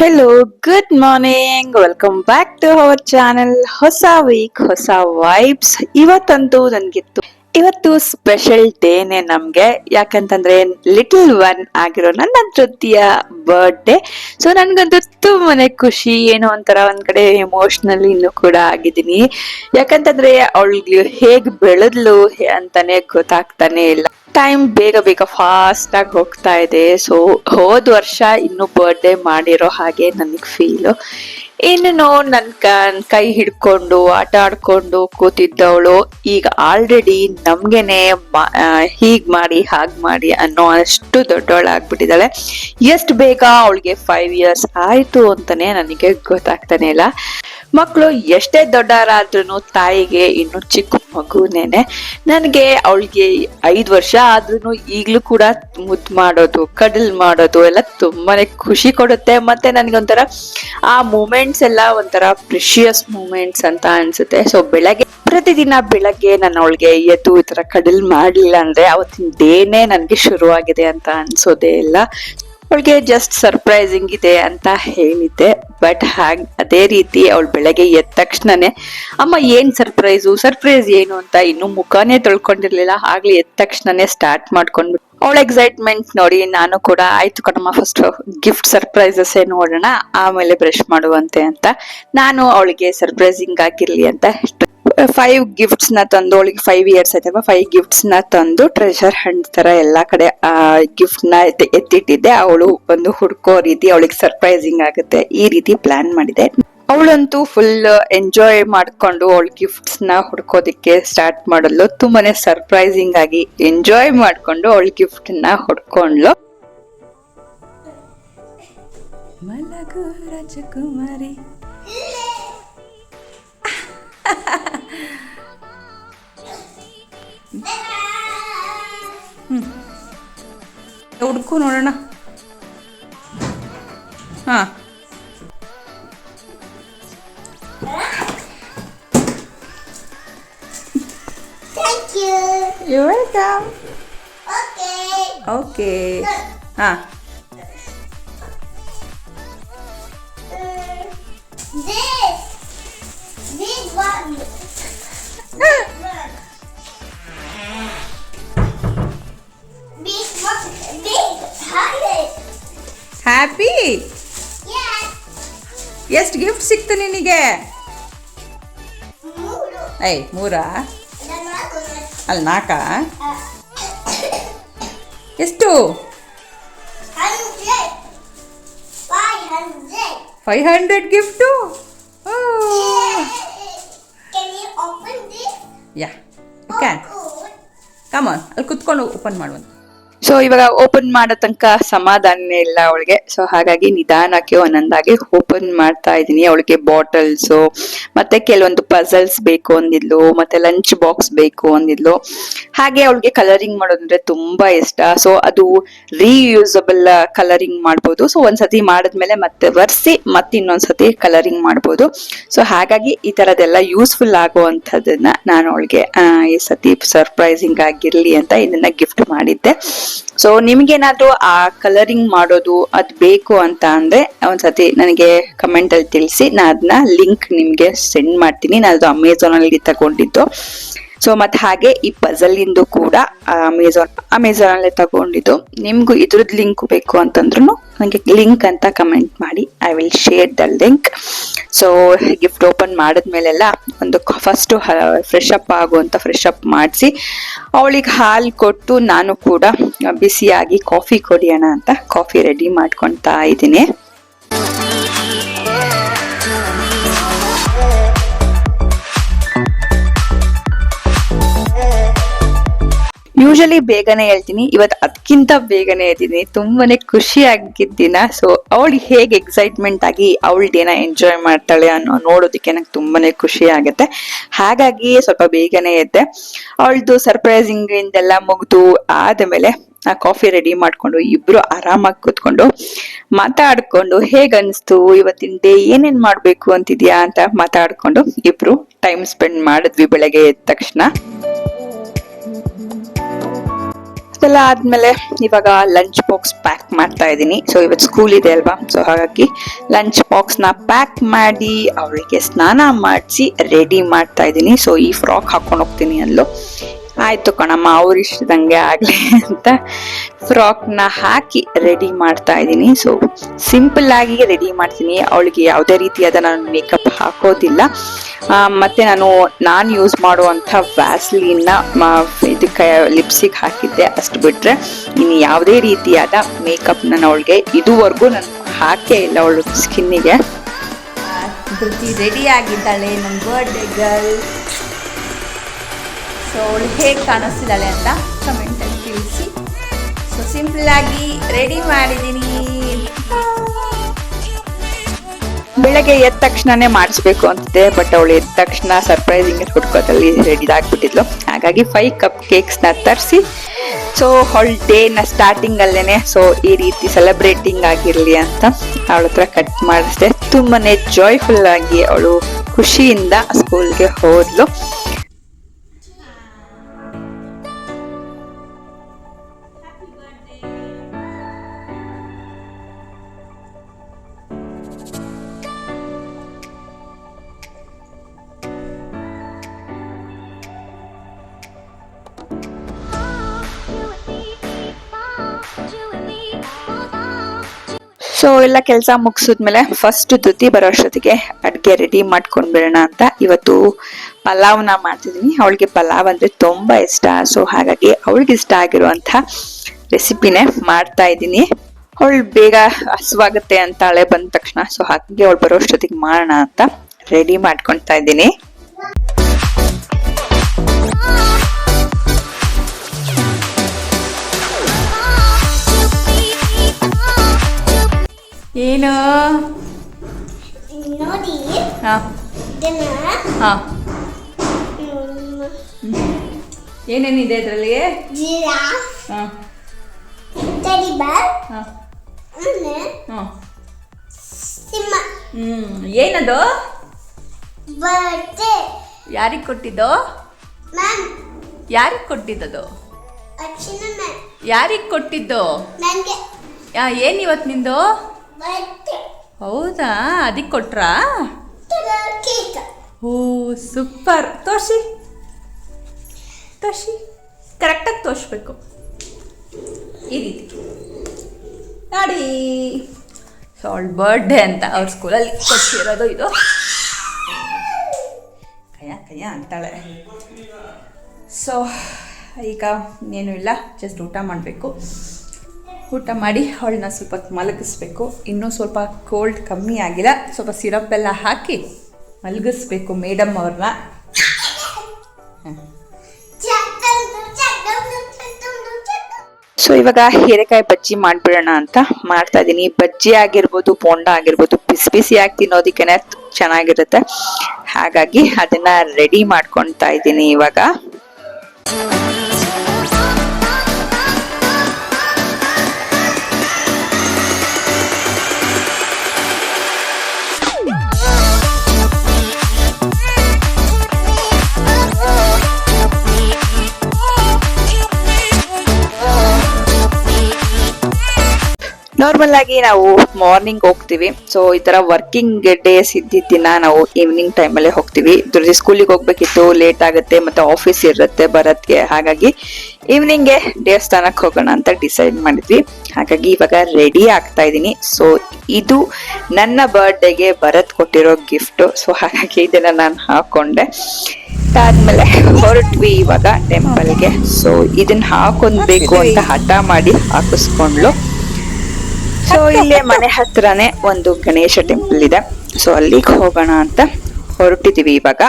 Hello, good morning. Welcome back to our channel. ಹೊಸ week, ಹೊಸ vibes. ಇವತ್ತು special ಡೇನೆ ನಮ್ಗೆ. ಯಾಕಂತಂದ್ರೆ ಲಿಟಲ್ ಒನ್ ಆಗಿರೋ ನನ್ನ ಜೊತೆಯ ಬರ್ಡೇ. ಸೊ ನನ್ಗಂತೂ ತುಂಬಾನೇ ಖುಷಿ, ಏನೋ ಒಂದ್ ಕಡೆ ಎಮೋಷನಲ್ ಇನ್ನೂ ಕೂಡ ಆಗಿದ್ದೀನಿ. ಯಾಕಂತಂದ್ರೆ ಅವಳಿಗೆ ಹೇಗ್ ಬೆಳೆದ್ಲು ಅಂತಾನೆ ಗೊತ್ತಾಗ್ತಾನೆ ಇಲ್ಲ. ಟೈಮ್ ಬೇಗ ಬೇಗ ಫಾಸ್ಟ್ ಆಗಿ ಹೋಗ್ತಾ ಇದೆ. ಸೊ ಹೋದ್ ವರ್ಷ ಇನ್ನು ಬರ್ಡೇ ಮಾಡಿರೋ ಹಾಗೆ ನನಗ್ ಫೀಲು. ಇನ್ನು ನನ್ ಕೈ ಹಿಡ್ಕೊಂಡು ಆಟ ಆಡ್ಕೊಂಡು ಕೂತಿದ್ದವಳು ಈಗ ಆಲ್ರೆಡಿ ನಮ್ಗೆನೆ ಹೀಗ್ ಮಾಡಿ ಹಾಗ್ ಮಾಡಿ ಅನ್ನೋ ಅಷ್ಟು ದೊಡ್ಡವಳಾಗ್ಬಿಟ್ಟಿದ್ದಾಳೆ. ಎಷ್ಟು ಬೇಗ ಅವಳಿಗೆ 5 years ಆಯ್ತು ಅಂತಾನೆ ನನಗೆ ಗೊತ್ತಾಗ್ತಾನೆ ಇಲ್ಲ. ಮಕ್ಕಳು ಎಷ್ಟೇ ದೊಡ್ಡವರಾದ್ರೂ ತಾಯಿಗೆ ಇನ್ನು ಚಿಕ್ಕ ಮಗುನೇನೆ. ನನಗೆ ಅವಳಿಗೆ 5 ವರ್ಷ ಆದ್ರೂ ಈಗ್ಲೂ ಕೂಡ ಮುದ್ದು ಮಾಡೋದು, ಕಡಲ್ ಮಾಡೋದು ಎಲ್ಲ ತುಂಬಾನೇ ಖುಷಿ ಕೊಡುತ್ತೆ. ಮತ್ತೆ ನನ್ಗೊಂಥರ ಆ ಮೂಮೆಂಟ್ಸ್ ಎಲ್ಲ ಒಂಥರ ಪ್ರಿಷಿಯಸ್ ಮೂಮೆಂಟ್ಸ್ ಅಂತ ಅನ್ಸುತ್ತೆ. ಸೊ ಪ್ರತಿದಿನ ಬೆಳಗ್ಗೆ ನಾನು ಅವಳಿಗೆ ಎದ್ದು ಈ ತರ ಕಡಲ್ ಮಾಡ್ಲಿಲ್ಲ ಅಂದ್ರೆ ಅವತ್ತಿನ ಡೇನೆ ನನ್ಗೆ ಶುರುವಾಗಿದೆ ಅಂತ ಅನ್ಸೋದೇ ಇಲ್ಲ. ಅವಳಿಗೆ ಜಸ್ಟ್ ಸರ್ಪ್ರೈಸಿಂಗ್ ಇದೆ ಅಂತ ಹೇಳಿದ್ದೆ, ಬಟ್ ಅದೇ ರೀತಿ ಅವಳು ಬೆಳಗ್ಗೆ ಎದ್ದ ತಕ್ಷಣನೇ ಅಮ್ಮ ಏನ್ ಸರ್ಪ್ರೈಸ್ ಏನು ಅಂತ ಇನ್ನು ಮುಖಾನೇ ತೊಳ್ಕೊಂಡಿರ್ಲಿಲ್ಲ. ಆಗ್ಲೇ ಎದ್ದ ತಕ್ಷಣನೇ ಸ್ಟಾರ್ಟ್ ಮಾಡ್ಕೊಂಡ್ಬಿಟ್ಟು ಅವಳ ಎಕ್ಸೈಟ್ಮೆಂಟ್ ನೋಡಿ ನಾನು ಕೂಡ ಆಯ್ತು ಕಣಮ್ಮ, ಫಸ್ಟ್ ಗಿಫ್ಟ್ ಸರ್ಪ್ರೈಸಸ್ ನೋಡೋಣ, ಆಮೇಲೆ ಬ್ರಷ್ ಮಾಡುವಂತೆ ಅಂತ ನಾನು ಅವಳಿಗೆ ಸರ್ಪ್ರೈಸಿಂಗ್ ಆಗಿರ್ಲಿ ಅಂತ 5 ಗಿಫ್ಟ್ಸ್ ನ ತಂದು, ಅವಳಿಗೆ 5 years ಆಯ್ತಲ್ವಾ, 5 ಗಿಫ್ಟ್ಸ್ ನ ತಂದು ಟ್ರೆಷರ್ ಹಂಟ್ ತರ ಎಲ್ಲಾ ಕಡೆ ಆ ಗಿಫ್ಟ್ ನ ಎತ್ತಿಟ್ಟಿದ್ದೆ. ಅವಳು ಒಂದು ಹುಡ್ಕೋ ರೀತಿ ಅವಳಿಗೆ ಸರ್ಪ್ರೈಸಿಂಗ್ ಆಗುತ್ತೆ ಈ ರೀತಿ ಪ್ಲಾನ್ ಮಾಡಿದೆ. ಅವಳಂತೂ ಫುಲ್ ಎಂಜಾಯ್ ಮಾಡ್ಕೊಂಡು ಅವಳ ಗಿಫ್ಟ್ಸ್ ನ ಹುಡ್ಕೋದಿಕ್ಕೆ ಸ್ಟಾರ್ಟ್ ಮಾಡಲು ತುಂಬಾನೇ ಸರ್ಪ್ರೈಸಿಂಗ್ ಆಗಿ ಎಂಜಾಯ್ ಮಾಡ್ಕೊಂಡು ಅವಳ ಗಿಫ್ಟ್ ನ ಹುಡ್ಕೊಂಡ್ಲು. ಮಲಗು ರಾಜಕುಮಾರಿ, ಹುಡ್ಕು ನೋಡೋಣ. ಹಾ, you're welcome. Okay. ಹಾ, ಹ್ಯಾಪಿ. ಎಷ್ಟು ಗಿಫ್ಟ್ ಸಿಕ್ತು ನಿನಗೆ? 3 ಅಲ್ಲಿ 4? ಎಷ್ಟು? 500 ಗಿಫ್ಟು. ಯಾ, ಕಮ್ ಆನ್, ಅಲ್ಲಿ ಕುತ್ಕೊಂಡು ಓಪನ್ ಮಾಡುವಂತ. ಸೊ ಇವಾಗ ಓಪನ್ ಮಾಡೋ ತನಕ ಸಮಾಧಾನ ಇಲ್ಲ ಅವಳಿಗೆ. ಸೊ ಹಾಗಾಗಿ ನಿಧಾನಕ್ಕೆ ಒಂದೊಂದಾಗಿ ಓಪನ್ ಮಾಡ್ತಾ ಇದ್ದೀನಿ. ಅವಳಿಗೆ ಬಾಟಲ್ಸ್ ಮತ್ತೆ ಕೆಲವೊಂದು ಪಜಲ್ಸ್ ಬೇಕು ಅಂದಿದ್ಲು, ಮತ್ತೆ ಲಂಚ್ ಬಾಕ್ಸ್ ಬೇಕು ಅಂದಿದ್ಲು. ಹಾಗೆ ಅವಳಿಗೆ ಕಲರಿಂಗ್ ಮಾಡೋದಂದ್ರೆ ತುಂಬಾ ಇಷ್ಟ. ಸೊ ಅದು ರೀಯೂಸಬಲ್ ಕಲರಿಂಗ್ ಮಾಡ್ಬೋದು. ಸೊ ಒಂದ್ಸತಿ ಮಾಡಿದ್ಮೇಲೆ ಮತ್ತೆ ಒರೆಸಿ ಮತ್ತೆ ಇನ್ನೊಂದ್ಸತಿ ಕಲರಿಂಗ್ ಮಾಡ್ಬೋದು. ಸೊ ಹಾಗಾಗಿ ಈ ತರದೆಲ್ಲ ಯೂಸ್ಫುಲ್ ಆಗುವಂಥದ್ದನ್ನ ನಾನು ಅವಳಿಗೆ ಈ ಸತಿ ಸರ್ಪ್ರೈಸಿಂಗ್ ಆಗಿರ್ಲಿ ಅಂತ ಇದನ್ನ ಗಿಫ್ಟ್ ಮಾಡಿದ್ದೆ. ಸೊ ನಿಮ್ಗೇನಾದ್ರೂ ಆ ಕಲರಿಂಗ್ ಮಾಡೋದು ಅದ್ ಬೇಕು ಅಂತ ಅಂದ್ರೆ ಒಂದ್ಸತಿ ನನಗೆ ಕಮೆಂಟ್ ಅಲ್ಲಿ ತಿಳಿಸಿ, ನಾನು ಅದನ್ನ ಲಿಂಕ್ ನಿಮ್ಗೆ ಸೆಂಡ್ ಮಾಡ್ತೀನಿ. ನಾನು ಅದು ಅಮೆಝಾನ್ ಅಲ್ಲಿ ತಗೊಂಡಿದ್ದು. ಸೊ ಮತ್ತೆ ಹಾಗೆ ಈ ಪಜಲ್ ಇಂದು ಕೂಡ ಅಮೆಝಾನ್ ಅಲ್ಲೇ ತಗೊಂಡಿದ್ದು. ನಿಮ್ಗೂ ಇದ್ರದ್ ಲಿಂಕ್ ಬೇಕು ಅಂತಂದ್ರು ನನಗೆ ಲಿಂಕ್ ಅಂತ ಕಮೆಂಟ್ ಮಾಡಿ, I will share the link. So gift open ಮಾಡಿದ್ಮೇಲೆಲ್ಲ ಒಂದು ಫಸ್ಟ್ ಫ್ರೆಶ್ ಅಪ್ ಆಗುವಂತ ಫ್ರೆಶ್ ಅಪ್ ಮಾಡಿಸಿ ಅವಳಿಗೆ ಹಾಲು ಕೊಟ್ಟು ನಾನು ಕೂಡ ಬಿಸಿಯಾಗಿ ಕಾಫಿ ಕುಡಿಯೋಣ ಅಂತ ಕಾಫಿ ರೆಡಿ ಮಾಡ್ಕೊತಾ ಇದ್ದೀನಿ. ಯೂಶಲಿ ಬೇಗನೆ ಹೇಳ್ತೀನಿ, ಇವತ್ತು ಅದಕ್ಕಿಂತ ಬೇಗನೆ ಇದ್ದೀನಿ. ತುಂಬಾನೇ ಖುಷಿ ಆಗಿದ್ದಿನ. ಸೊ ಅವಳು ಹೇಗೆ ಎಕ್ಸೈಟ್ಮೆಂಟ್ ಆಗಿ ಅವಳ ಡೇನ ಎಂಜಾಯ್ ಮಾಡ್ತಾಳೆ ಅನ್ನೋ ನೋಡೋದಕ್ಕೆ ನಂಗೆ ತುಂಬಾನೇ ಖುಷಿ ಆಗುತ್ತೆ. ಹಾಗಾಗಿ ಸ್ವಲ್ಪ ಬೇಗನೆ ಇದ್ದೆ. ಅವಳದು ಸರ್ಪ್ರೈಸಿಂಗ್ ಇಂದೆಲ್ಲ ಮುಗ್ದು ಆದ್ಮೇಲೆ ಆ ಕಾಫಿ ರೆಡಿ ಮಾಡ್ಕೊಂಡು ಇಬ್ರು ಆರಾಮಾಗಿ ಕೂತ್ಕೊಂಡು ಮಾತಾಡ್ಕೊಂಡು ಹೇಗ್ ಅನ್ಸ್ತು ಇವತ್ತಿನ ಡೇ, ಏನೇನ್ ಮಾಡ್ಬೇಕು ಅಂತಿದ್ಯಾ ಅಂತ ಮಾತಾಡ್ಕೊಂಡು ಇಬ್ರು ಟೈಮ್ ಸ್ಪೆಂಡ್ ಮಾಡಿದ್ವಿ ಬೆಳಗ್ಗೆ ಎದ್ದ ತಕ್ಷಣ. ಅದೆಲ್ಲ ಆದ್ಮೇಲೆ ಇವಾಗ ಲಂಚ್ ಬಾಕ್ಸ್ ಪ್ಯಾಕ್ ಮಾಡ್ತಾ ಇದ್ದೀನಿ. ಸೊ ಇವತ್ತು ಸ್ಕೂಲ್ ಇದೆ ಅಲ್ವಾ, ಸೊ ಹಾಗಾಗಿ ಲಂಚ್ ಬಾಕ್ಸ್ ನ ಪ್ಯಾಕ್ ಮಾಡಿ ಅವಳಿಗೆ ಸ್ನಾನ ಮಾಡಿಸಿ ರೆಡಿ ಮಾಡ್ತಾ ಇದ್ದೀನಿ. ಸೊ ಈ ಫ್ರಾಕ್ ಹಾಕೊಂಡು ಹೋಗ್ತೀನಿ ಅಂದ್ಲು. ಆಯ್ತು ಕಣಮ್ಮ, ಅವ್ರ ಇಷ್ಟದಂಗೆ ಆಗ್ಲಿ ಅಂತ ಫ್ರಾಕ್ ನ ಹಾಕಿ ರೆಡಿ ಮಾಡ್ತಾ ಇದ್ದೀನಿ. ಸೊ ಸಿಂಪಲ್ ಆಗಿ ರೆಡಿ ಮಾಡ್ತೀನಿ. ಅವಳಿಗೆ ಯಾವುದೇ ರೀತಿಯಾದ ನಾನು ಮೇಕಪ್ ಹಾಕೋದಿಲ್ಲ. ಮತ್ತೆ ನಾನು ಯೂಸ್ ಮಾಡುವಂತ ವ್ಯಾಸ್ಲಿನ್ ಇದಕ್ಕೆ ಲಿಪ್ಸಿಗೆ ಹಾಕಿದ್ದೆ, ಅಷ್ಟು ಬಿಟ್ರೆ ಇನ್ನು ಯಾವುದೇ ರೀತಿಯಾದ ಮೇಕಪ್ ನಾನು ಅವಳಿಗೆ ಇದುವರೆಗೂ ನಾನು ಹಾಕೇ ಇಲ್ಲ ಅವಳು ಸ್ಕಿನ್ನಿಗೆ. ಧೃತಿ ರೆಡಿ ಆಗಿದ್ದಾಳೆ, ನನ್ನ ಬರ್ಡೇ ಗರ್ಲ್. ಸೊ ಅವಳು ಹೇಗೆ ಕಾಣಿಸ್ತಿದ್ದಾಳೆ ಅಂತ ಕಮೆಂಟಲ್ಲಿ ತಿಳಿಸಿ. ಸೊ ಸಿಂಪಲ್ ಆಗಿ ರೆಡಿ ಮಾಡಿದ್ದೀನಿ. ಬೆಳಗ್ಗೆ ಎದ್ದ ತಕ್ಷಣನೇ ಮಾಡಿಸ್ಬೇಕು ಅಂತಿದೆ, ಬಟ್ ಅವಳು ಎದ್ದ ತಕ್ಷಣ ಸರ್ಪ್ರೈಸಿಂಗ್ ಹುಡ್ಕೋದಲ್ಲಿ ರೆಡಿ ಆಗ್ಬಿಟ್ಟಿದ್ಲು. ಹಾಗಾಗಿ 5 ಕಪ್ ಕೇಕ್ಸ್ ನ ತರಿಸಿ, ಸೊ ಅವಳ ಡೇನ ಸ್ಟಾರ್ಟಿಂಗ್ ಅಲ್ಲೇನೆ ಸೊ ಈ ರೀತಿ ಸೆಲೆಬ್ರೇಟಿಂಗ್ ಆಗಿರ್ಲಿ ಅಂತ ಅವಳ ಹತ್ರ ಕಟ್ ಮಾಡಿಸಿದೆ. ತುಂಬಾನೇ ಜಾಯ್ಫುಲ್ ಆಗಿ ಅವಳು ಖುಷಿಯಿಂದ ಸ್ಕೂಲ್ಗೆ ಹೋದ್ಲು. ಸೊ ಎಲ್ಲ ಕೆಲಸ ಮುಗಿಸಿದ್ಮೇಲೆ ಫಸ್ಟ್ ಧೃತಿ ಬರೋ ಅಷ್ಟೊತ್ತಿಗೆ ಅಡ್ಗೆ ರೆಡಿ ಮಾಡ್ಕೊಂಡ್ಬಿಡೋಣ ಅಂತ ಇವತ್ತು ಪಲಾವ್ನ ಮಾಡ್ತಿದೀನಿ. ಅವಳಿಗೆ ಪಲಾವ್ ಅಂದ್ರೆ ತುಂಬಾ ಇಷ್ಟ. ಸೊ ಹಾಗಾಗಿ ಅವಳಿಗೆ ಇಷ್ಟ ಆಗಿರುವಂತ ರೆಸಿಪಿನೇ ಮಾಡ್ತಾ ಇದ್ದೀನಿ. ಅವಳು ಬೇಗ ಹಸುವಾಗುತ್ತೆ ಅಂತಾಳೆ ಬಂದ ತಕ್ಷಣ. ಸೊ ಹಾಗಾಗಿ ಅವಳು ಬರೋ ಅಷ್ಟೊತ್ತಿಗೆ ಮಾಡೋಣ ಅಂತ ರೆಡಿ ಮಾಡ್ಕೊಳ್ತಾ ಇದ್ದೀನಿ. ಏನು ನೋಡಿ, ಏನೇನಿದೆ ಅದರಲ್ಲಿ? ಜಿರಾಫ್, ಟೆಡಿ ಬೇರ್, ಸಿಂಹ. ಏನದು? ಬರ್ತ್ಡೇ. ಯಾರಿಗೆ ಕೊಟ್ಟಿದ್ದು? ಮ್ಯಾಮ್. ಯಾರಿಗೆ ಕೊಟ್ಟಿದ್ದದು? ಅರ್ಚನಾ ಮ್ಯಾಮ್. ಯಾರಿಗೆ ಕೊಟ್ಟಿದ್ದು? ನನಗೆ. ಏನು ಇವತ್ತು ನಿಂದು? ಬರ್ತ್ಡೇ. ಹೌದಾ, ಅದಕ್ಕೆ ಕೊಟ್ರಾ? ಕೇಕ್. ಓ ಸೂಪರ್. ತೋರಿಸಿ ಕರೆಕ್ಟಾಗಿ ತೋರಿಸ್ಬೇಕು, ಈ ರೀತಿ ನೋಡಿ. ಸೊ ಅವಳ ಬರ್ಡೇ ಅಂತ ಅವ್ರ ಸ್ಕೂಲಲ್ಲಿ ಕೊಟ್ಟಿರೋದು ಇದು. ಕಯ್ಯ ಅಂತಾಳೆ. ಸೊ ಈಗ ಇನ್ನೇನು ಇಲ್ಲ, ಜಸ್ಟ್ ಊಟ ಮಾಡಬೇಕು. ಊಟ ಮಾಡಿ ಅವಳನ್ನ ಸ್ವಲ್ಪ ಮಲಗಿಸ್ಬೇಕು. ಇನ್ನೂ ಸ್ವಲ್ಪ ಕೋಲ್ಡ್ ಕಮ್ಮಿ ಆಗಿಲ್ಲ, ಸ್ವಲ್ಪ ಸಿರಪ್ ಎಲ್ಲ ಹಾಕಿ ಮಲಗಿಸ್ಬೇಕು ಮೇಡಮ್ ಅವ್ರನ್ನ. ಸೊ ಇವಾಗ ಹೀರೆಕಾಯಿ ಬಜ್ಜಿ ಮಾಡ್ಬಿಡೋಣ ಅಂತ ಮಾಡ್ತಾ ಇದೀನಿ. ಬಜ್ಜಿ ಆಗಿರ್ಬೋದು, ಬೋಂಡ ಆಗಿರ್ಬೋದು, ಬಿಸಿ ಬಿಸಿಯಾಗಿ ತಿನ್ನೋದಿಕ್ಕೇನೆ ಚೆನ್ನಾಗಿರುತ್ತೆ. ಹಾಗಾಗಿ ಅದನ್ನ ರೆಡಿ ಮಾಡ್ಕೊಳ್ತಾ ಇದ್ದೀನಿ ಇವಾಗ. ನಾರ್ಮಲ್ ಆಗಿ ನಾವು ಮಾರ್ನಿಂಗ್ ಹೋಗ್ತೀವಿ. ಸೊ ಈ ತರ ವರ್ಕಿಂಗ್ ಡೇಸ್ ಇದ್ದಿದ್ದ ದಿನ ನಾವು ಈವ್ನಿಂಗ್ ಟೈಮಲ್ಲೇ ಹೋಗ್ತೀವಿ. ದುರ್ಜಿ ಸ್ಕೂಲಿಗೆ ಹೋಗ್ಬೇಕಿತ್ತು, ಲೇಟ್ ಆಗುತ್ತೆ, ಮತ್ತೆ ಆಫೀಸ್ ಇರುತ್ತೆ ಬರತ್ಗೆ. ಹಾಗಾಗಿ ಈವ್ನಿಂಗ್ಗೆ ದೇವಸ್ಥಾನಕ್ಕೆ ಹೋಗೋಣ ಅಂತ ಡಿಸೈಡ್ ಮಾಡಿದ್ವಿ. ಹಾಗಾಗಿ ಇವಾಗ ರೆಡಿ ಆಗ್ತಾ ಇದ್ದೀನಿ. ಸೊ ಇದು ನನ್ನ ಬರ್ಡೇಗೆ ಭರತ್ ಕೊಟ್ಟಿರೋ ಗಿಫ್ಟ್. ಸೊ ಹಾಗಾಗಿ ಇದನ್ನ ನಾನು ಹಾಕೊಂಡೆ. ಆದ್ಮೇಲೆ ಹೊರಟ್ವಿ ಇವಾಗ ಟೆಂಪಲ್ಗೆ. ಸೊ ಇದನ್ನ ಹಾಕೊಂಡ್ಬೇಕು ಅಂತ ಹಠ ಮಾಡಿ ಹಾಕಿಸ್ಕೊಂಡ್ಲು. ಸೊ ಇಲ್ಲೇ ಮನೆ ಹತ್ರನೇ ಒಂದು ಗಣೇಶ ಟೆಂಪಲ್ ಇದೆ. ಸೊ ಅಲ್ಲಿಗೆ ಹೋಗೋಣ ಅಂತ ಹೊರಟಿದೀವಿ ಇವಾಗ.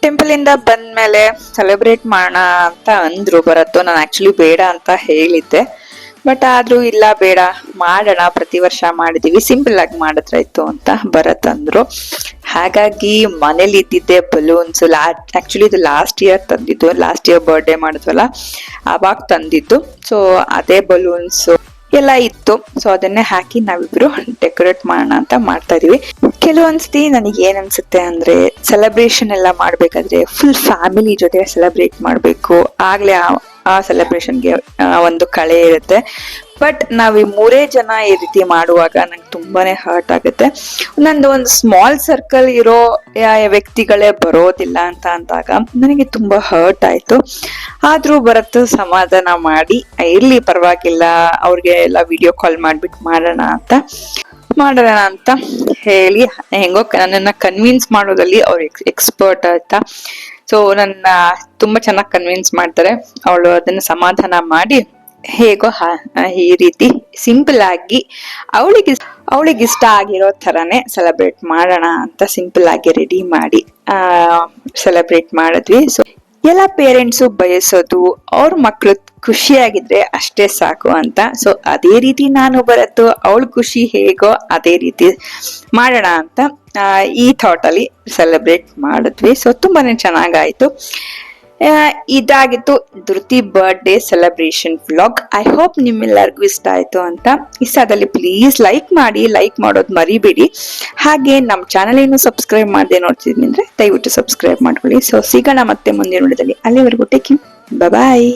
ಟೆಂಪಲ್ ಇಂದ ಬಂದ್ಮೇಲೆ ಸೆಲೆಬ್ರೇಟ್ ಮಾಡೋಣ ಅಂತ ಅಂದ್ರು ಭರತ್. ನಾನು ಆಕ್ಚುಲಿ ಬೇಡ ಅಂತ ಹೇಳಿದ್ದೆ. ಬಟ್ ಆದ್ರೂ ಇಲ್ಲ ಬೇಡ ಮಾಡೋಣ, ಪ್ರತಿ ವರ್ಷ ಮಾಡಿದೀವಿ, ಸಿಂಪಲ್ ಆಗಿ ಮಾಡಿದ್ರಾಯ್ತು ಅಂತ ಭರತ್ ಅಂದ್ರು. ಹಾಗಾಗಿ ಮನೇಲಿ ಇದ್ದಿದ್ದೆ ಬಲೂನ್ಸ್, ಆಕ್ಚುಲಿ ಇದು ಲಾಸ್ಟ್ ಇಯರ್ ತಂದಿದ್ದು, ಲಾಸ್ಟ್ ಇಯರ್ ಬರ್ಡೇ ಮಾಡಿದ್ವಲ್ಲ ಅವಾಗ ತಂದಿದ್ದು. ಸೊ ಅದೇ ಬಲೂನ್ಸ್ ಎಲ್ಲ ಇತ್ತು. ಸೊ ಅದನ್ನೇ ಹಾಕಿ ನಾವಿಬ್ರು ಡೆಕೋರೇಟ್ ಮಾಡೋಣ ಅಂತ ಮಾಡ್ತಾ ಇದೀವಿ. ಕೆಲವೊಂದ್ಸತಿ ನನಗೆ ಏನ್ ಅನ್ಸುತ್ತೆ ಅಂದ್ರೆ, ಸೆಲೆಬ್ರೇಷನ್ ಎಲ್ಲ ಮಾಡ್ಬೇಕಾದ್ರೆ ಫುಲ್ ಫ್ಯಾಮಿಲಿ ಜೊತೆ ಸೆಲೆಬ್ರೇಟ್ ಮಾಡ್ಬೇಕು, ಆಗ್ಲೇ ಆ ಸೆಲೆಬ್ರೇಷನ್ಗೆ ಒಂದು ಕಳೆ ಇರುತ್ತೆ. ಬಟ್ ನಾವ್ ಈ 3 ಜನ ಈ ರೀತಿ ಮಾಡುವಾಗ ನಂಗೆ ತುಂಬಾನೇ ಹರ್ಟ್ ಆಗುತ್ತೆ. ನಂದು ಒಂದು ಸ್ಮಾಲ್ ಸರ್ಕಲ್ ಇರೋ ವ್ಯಕ್ತಿಗಳೇ ಬರೋದಿಲ್ಲ ಅಂತ ಅಂದಾಗ ನನಗೆ ತುಂಬಾ ಹರ್ಟ್ ಆಯ್ತು. ಆದ್ರೂ ಬರತ್ತು ಸಮಾಧಾನ ಮಾಡಿ, ಇರ್ಲಿ ಪರವಾಗಿಲ್ಲ, ಅವ್ರಿಗೆ ಎಲ್ಲ ವಿಡಿಯೋ ಕಾಲ್ ಮಾಡ್ಬಿಟ್ಟು ಮಾಡೋಣ ಅಂತ ಹೇಳಿ ಹೆಂಗೋ ನನ್ನನ್ನ ಕನ್ವಿನ್ಸ್ ಮಾಡೋದಲ್ಲಿ ಅವ್ರು ಎಕ್ಸ್ಪರ್ಟ್ ಆಯ್ತಾ. ಸೊ ನನ್ನ ತುಂಬಾ ಚೆನ್ನಾಗಿ ಕನ್ವಿನ್ಸ್ ಮಾಡ್ತಾರೆ. ಅವಳು ಅದನ್ನ ಸಮಾಧಾನ ಮಾಡಿ ಹೇಗೋ ಈ ರೀತಿ ಸಿಂಪಲ್ ಆಗಿ ಅವಳಿಗೆ ಇಷ್ಟ ಆಗಿರೋ ತರಾನೇ ಸೆಲೆಬ್ರೇಟ್ ಮಾಡೋಣ ಅಂತ ಸಿಂಪಲ್ ಆಗಿ ರೆಡಿ ಮಾಡಿ ಸೆಲೆಬ್ರೇಟ್ ಮಾಡಿದ್ವಿ. ಸೊ ಎಲ್ಲ ಪೇರೆಂಟ್ಸು ಬಯಸೋದು ಅವ್ರ ಮಕ್ಳು ಖುಷಿಯಾಗಿದ್ರೆ ಅಷ್ಟೇ ಸಾಕು ಅಂತ. ಸೊ ಅದೇ ರೀತಿ ನಾನು ಬರತ್ತು ಅವಳ ಖುಷಿ ಹೇಗೋ ಅದೇ ರೀತಿ ಮಾಡೋಣ ಅಂತ ಈ ಥಾಟ್ ಅಲ್ಲಿ ಸೆಲೆಬ್ರೇಟ್ ಮಾಡಿದ್ವಿ. ಸೊ ತುಂಬಾನೇ ಚೆನ್ನಾಗಾಯ್ತು. ಇದಾಗಿತ್ತು Dhriti birthday celebration vlog. I hope ನಿಮ್ಮೆಲ್ಲರಿಗೂ ಇಷ್ಟ ಆಯ್ತು ಅಂತ. ಇಷ್ಟ ಆದಲ್ಲಿ ಪ್ಲೀಸ್ ಲೈಕ್ ಮಾಡಿ, ಲೈಕ್ ಮಾಡೋದು ಮರಿಬೇಡಿ. ಹಾಗೆ ನಮ್ಮ ಚಾನಲ್ ಏನು ಸಬ್ಸ್ಕ್ರೈಬ್ ಮಾಡದೆ ನೋಡ್ತಿದ್ನಿ ಅಂದ್ರೆ ದಯವಿಟ್ಟು ಸಬ್ಸ್ಕ್ರೈಬ್ ಮಾಡ್ಕೊಳ್ಳಿ. ಸೊ ಸಿಗೋಣ ಮತ್ತೆ ಮುಂದಿನ ವಿಡಿಯೋದಲ್ಲಿ. ಅಲ್ಲಿವರೆಗೂ ಟೇಕ್ ಕೇರ್, ಬಾಯ್.